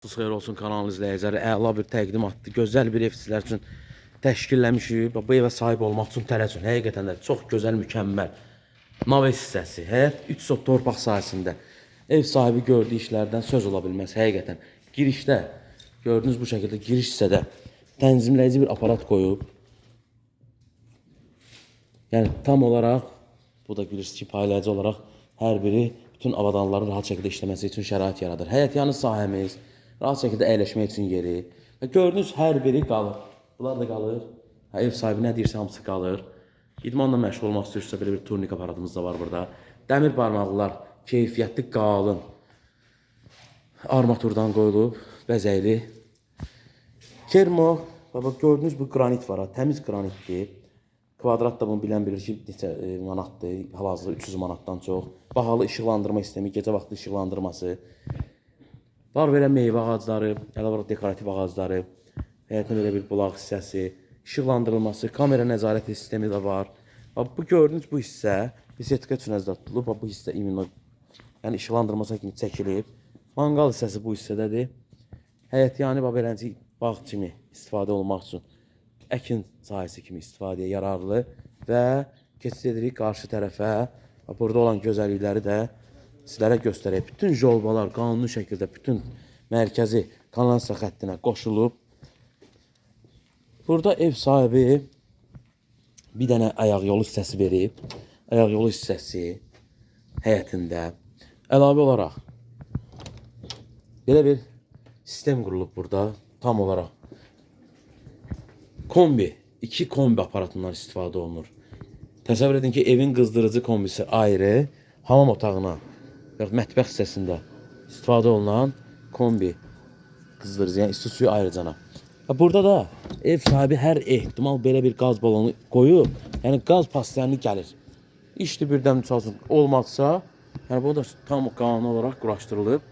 Xeyir olsun kanal izləyiciləri, əla bir təqdimatdır. Gözəl bir ev sizlər üçün təşkilləmişik. Bu evə sahib olmaq üçün tələsin. Həqiqətən də çox gözəl, mükəmməl. Naves hissəsi, həyət 3 sot torpaq sahəsində. Ev sahibi gördüyü işlərdən söz ola bilməz. Həqiqətən girişdə gördüyünüz bu şəkildə giriş hissədə tənzimləyici bir aparat qoyub. Yəni tam olaraq bu da bilirsiniz ki, paylayıcı olaraq hər biri bütün avadanların rahat şəkildə işləməsi üçün şərait yaradır. Həyətyanı sahəmiz, rahat şəkildə əyləşmək üçün yeri. Və gördüyünüz hər biri qalır. Bunlar da qalır. Ev sahibi nə deyirsə hamısı qalır. İdmanla məşğul olmaq istəyirsə belə bir turnik aparatımız da var burada. Dəmir barmaqlar, keyfiyyətli qalın armaturdan qoyulub, bəzəkli. Kermo, gördüyünüz bu qranit var, təmiz qranitdir. Kvadrat da bunu bilən bilir ki, neçə manatdır, hal-hazırda 300 manatdan çox. Bahalı işıqlandırma sistemi, gecə vaxtı işıqlandırması. Var verən meyvə ağacları, əlavə olaraq dekorativ ağacları, həyətində belə bir bulaq hissəsi, işıqlandırılması, kamera nəzarəti sistemi də var. Bu gördüyünüz bu hissə bisetka üçün nəzərdə tutulub. Bu hissə imino, yəni işıqlandırması kimi çəkilib. Manqal hissəsi bu hissədədir. Həyətyanı beləncə bağ kimi istifadə olmaq üçün əkin sahəsi kimi istifadəyə yararlı və keçid edirik qarşı tərəfə. Burada olan gözəllikləri də sizlərə göstərək. Bütün jolbalar qanuni şəkildə bütün mərkəzi kanalizasiya xəttinə qoşulub. Burada ev sahibi bir dənə ayaq yolu hissəsi verib. Ayaq yolu hissəsi həyətində. Əlavə olaraq belə bir sistem qurulub burada tam olaraq. Kombi, 2 kombi aparatından istifadə olunur. Təsəvvür edin ki, evin qızdırıcı kombisi ayrı, hamam otağına, mətbəx hissəsində istifadə olunan kombi qızdırıcı, yəni isti suyu ayrıcana. Burada da ev sahibi hər ehtimal belə bir qaz balonu qoyub, yəni qaz pasiyanı gəlir. İşte birdən müsazın olmazsa, yəni bu da tam qanun olaraq quraşdırılıb,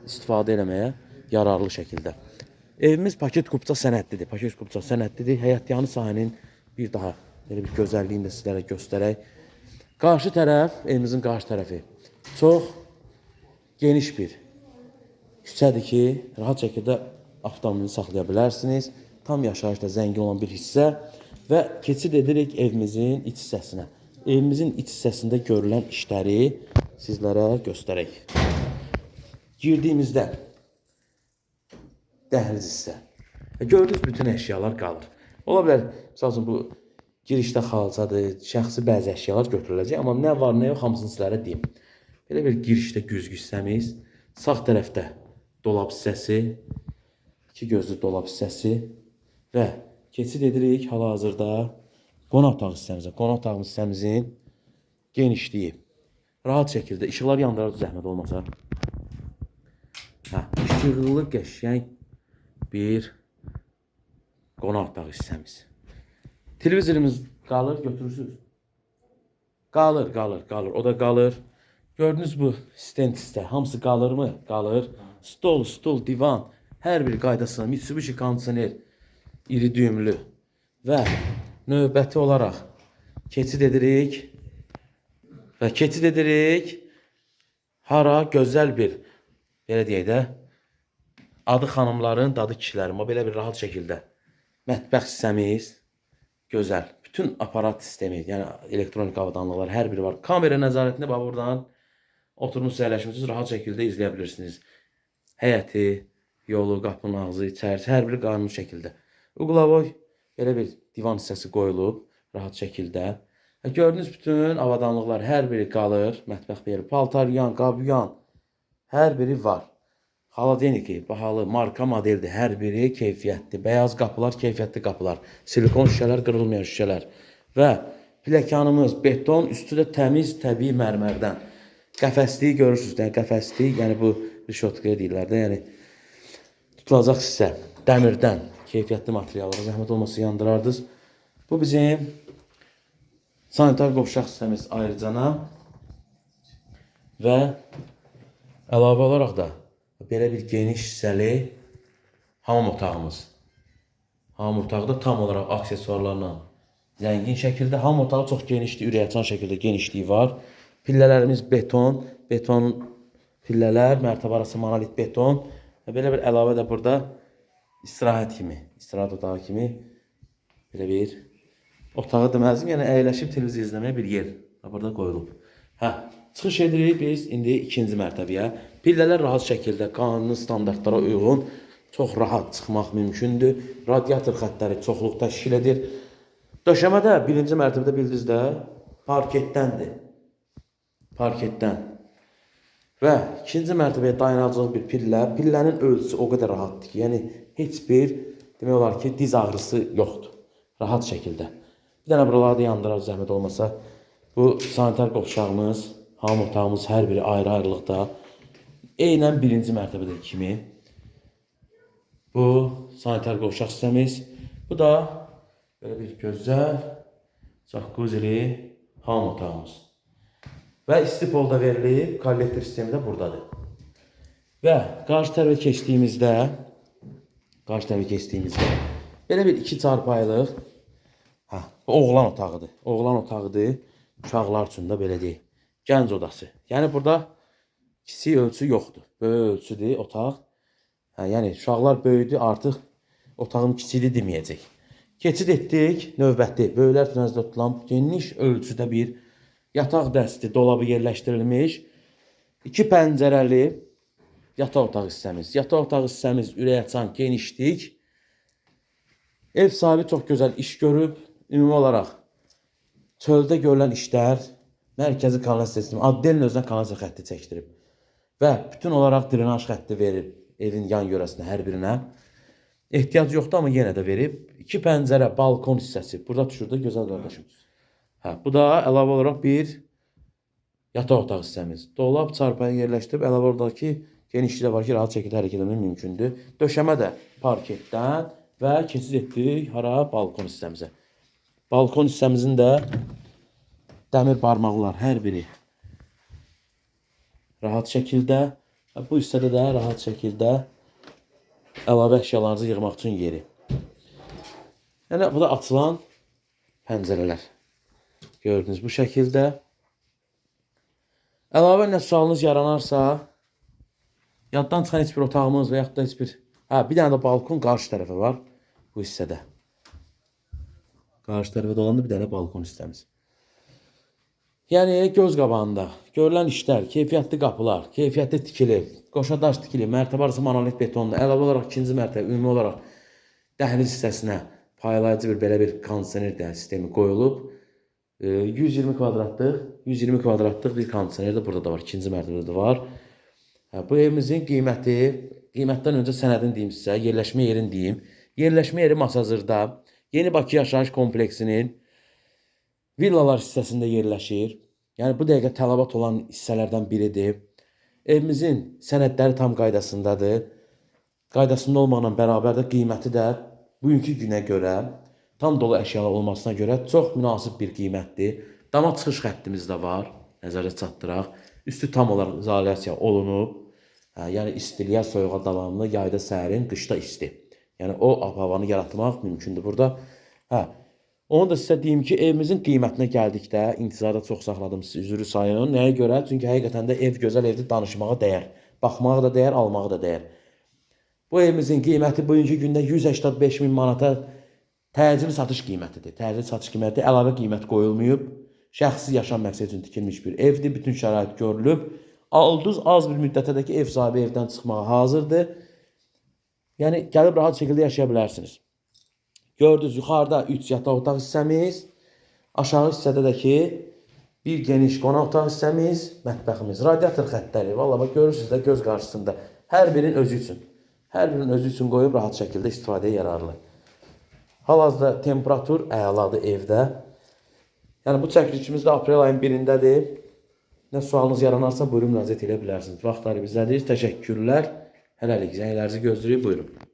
istifadə eləməyə yararlı şəkildə. Evimiz paket kupça sənədlidir. Paket kupça sənədlidir. Həyətyanı sahənin bir daha belə bir gözəlliyini də sizlərə göstərək. Qarşı tərəf, evimizin qarşı tərəfi çox geniş bir küçədir ki, rahat şəkildə avtomobili saxlaya bilərsiniz. Tam yaşayışla zəngin olan bir hissə və keçid edirik evimizin iç hissəsinə. Evimizin iç hissəsində görülən işləri sizlərə göstərək. Girdiyimizdə dəhliz hissə. Gördüyünüz bütün əşyalar qalır. Ola bilər, məsələn, bu girişdə xalçadır, şəxsi bəzi əşyalar götürüləcək, amma nə var, nə yox, hamısını sizlərə deyim. Belə bir girişdə güzgü hissəmiz, sağ tərəfdə dolab hissəsi, 2 gözlü dolab hissəsi və keçid edirik hal-hazırda qonaq otağı hissəmizə. Qonaq otağı hissəmizin genişliyi. Rahat şəkildə işıqlar yandırardı zəhmət olmasa. İşıqlı, qəşəng bir qonaq otağı hissəmiz. Televizorumuz qalır, götürürsünüz. Qalır. O da qalır. Gördünüz bu stent hissə, hamısı qalırmı? Qalır. Stol, divan, hər bir qaydasına, Mitsubishi kondisioner, iri düyümlü və növbəti olaraq keçid edirik. Və keçid edirik hara gözəl bir, belə deyək də, adı xanımların, dadı kişilərin, belə bir rahat şəkildə mətbəx hissəmiz gözəl. Bütün aparat sistemi, yəni elektronik avadanlıqlar hər biri var. Kamera nəzarətini buradan oturmuş əyləşmişsiniz, rahat şəkildə izləyə bilirsiniz. Həyəti, yolu, qapının ağzı, içərisi hər biri qanuni şəkildə. Uqlavoy belə bir divan hissəsi qoyulub rahat şəkildə. Gördüyünüz bütün avadanlıqlar hər biri qalır. Mətbəx yeri, paltaryan, qabyan hər biri var. Halogeniki, bahalı, marka modeldir. Hər biri keyfiyyətli. Bəyaz qapılar, keyfiyyətli qapılar. Silikon şüşələr, qırılmayan şüşələr. Və pləkanımız beton, üstü də təmiz, təbii mərmərdən. Qəfəsliyi görürsünüz. Qəfəslik, yəni bu rişotkaya deyirlər də, yəni tutulacaq hissə dəmirdən, keyfiyyətli materiallara zəhmət olmasa yandırardınız. Bu bizim sanitar qovşaq hissəmiz ayrıcana və əlavə olaraq da belə bir geniş hissəli hamam otağımız. Hamam otağı da tam olaraq aksesuarlarla zəngin şəkildə. Hamam otağı çox genişdir, ürəkaçan şəkildə genişliyi var. Pillələrimiz beton pillələr, mərtəbə arası monolit beton Belə bir əlavə də burada istirahət kimi, istirahət otağı kimi belə bir otağı deməzdim. Yəni əyləşib televiziya izləməyə bir yer burada qoyulub. Çıxış edirik biz indi ikinci mərtəbəyə. Pillələr rahat şəkildə qanuni standartlara uyğun çox rahat çıxmaq mümkündür. Radiator xəttləri çoxluq təşkil edir. Döşəmə də birinci mərtəbədə bildiniz də parketdəndir. Parketdən. Və ikinci mərtəbəyə dayanacaq bir pillə. Pillənin ölçüsü o qədər rahatdır ki, yəni heç bir demək olar ki, diz ağrısı yoxdur. Rahat şəkildə. Bir dənə buralarda yandırar zəhmət olmasa. Bu sanitar qovşağımız, hamam otağımız hər biri ayrı-ayrılıqda. Eynən birinci mərtəbədə kimi. Bu sanitar qovşaq hissəmiz. Bu da belə bir gözəl jakkuzili hamam otağımız. Və isti polda verilib, kollektor sistemi də buradadır. Və qarşı tərəfə keçdiyimizdə belə bir 2 çarpayılıq bu oğlan otağıdır. Oğlan otağıdır. Uşaqlar üçün də belə deyil. Gənc odası. Yəni burada kiçik ölçü yoxdur. Böyük ölçüdür otaq. Yəni uşaqlar böyüdü, artıq otağım kiçikdir deməyəcək. Keçid etdik, növbəti böyüklər üçün nəzərdə tutulan geniş ölçüdə bir yataq dəsti dolabı yerləşdirilmiş. 2 pəncərəli yataq otaq hissəmiz. Yataq otaq hissəmiz ürək açan genişlik. Ev sahibi çox gözəl iş görüb. Ümumi olaraq çöldə görülən işlər, mərkəzi kanalizasiya sistemi, Addelin özünə kanalizasiya xətti çəkdirib. Və bütün olaraq drenaj xətti verib evin yan yörəsinə hər birinə. Ehtiyac yoxdur, amma yenə də verib. 2 pəncərə, balkon hissəsi. Burada düşür də gözəl qardaşım. Bu da əlavə olaraq bir yataq otaq hissəmiz. Dolab çarpayı yerləşdirib, əlavə oradakı genişliyi var ki, rahat şəkildə hərəkət etmək mümkündür. Döşəmə də parketdən və keçid etdik balkon hissəmizə. Balkon hissəmizin də dəmir barmaqlar hər biri rahat şəkildə. Bu hissədə də rahat şəkildə əlavə əşyalarınızı yığmaq üçün yeri. Yəni bu da açılan pəncərələr. Gördünüz bu şəkildə. Əlavə nə sualınız yaranarsa, yaddan çıxan heç bir otağımız və yaxud da heç bir... Bir dənə də balkon qarşı tərəfə var bu hissədə. Qarşı tərəfə dolanda bir dənə balkon hissəmiz. Yəni göz qabağında görülən işlər, keyfiyyətli qapılar, keyfiyyətli tikili, qoşadaş tikili, mərtəbə arası monolit betonda, əlavə olaraq ikinci mərtəbə, ümumi olaraq dəhliz hissəsinə paylayıcı belə bir kondisioner sistemi qoyulub. 120 kvadratlıq bir kondisioner də burada da var, ikinci mərtəbədə də var. Bu evimizin qiymətdən öncə sənədini deyim sizə, yerləşmə yerini deyim. Yerləşmə yeri Masazırda, Yeni Bakı yaşayış kompleksinin villalar hissəsində yerləşir. Yəni bu dəqiqə tələbat olan hissələrdən biridir. Evimizin sənədləri tam qaydasındadır. Qaydasında olmaqla bərabər də qiyməti də bugünkü günə görə, tam dolu əşyalar olmasına görə çox münasib bir qiymətdir. Dama çıxış xəttimiz də var, nəzərə çatdıraq. Üstü tam olaraq izolyasiya olunub. Yəni istiliyə, soyuğa davamlı, yayda sərin, qışda isti. Yəni o havanı yaratmaq mümkündür burada. Onu da sizə deyim ki, evimizin qiymətinə gəldikdə, intizarda çox saxladım sizi, üzrü sayın. Nəyə görə? Çünki həqiqətən də ev gözəl evdir, danışmağa dəyər. Baxmağa da dəyər, almağa da dəyər. Bu evimizin qiyməti bugünkü gündə 185 min manata təcili satış qiymətidir. Təcili satış qiyməti əlavə qiymət qoyulmayıb. Şəxsi yaşam məqsədi üçün tikilmiş bir evdir. Bütün şərait görülüb. Aldız az bir müddətədəki ev sahibi evdən çıxmağa hazırdır. Yəni gəlib rahat şəkildə yaşaya bilərsiniz. Gördünüz, yuxarıda 3 yataq otaq hissəmiz, aşağı hissədə də ki bir geniş qonaq otaq hissəmiz, mətbəximiz, radiator xəttləri. Vallahi bax görürsünüz də göz qarşısında. Hər birinin özü üçün. Hər birinin özü üçün qoyub rahat şəkildə istifadəyə yararlı. Hal-hazırda temperatur əladır evdə. Yəni bu çəkilişimiz də aprel ayının 1-dədir. Nə sualınız yaranarsa buyurun müraciət edə bilərsiniz. Vaxtları bizlədir. Təşəkkürlər. Hələlik zənglərinizi gözləyirik. Buyurun.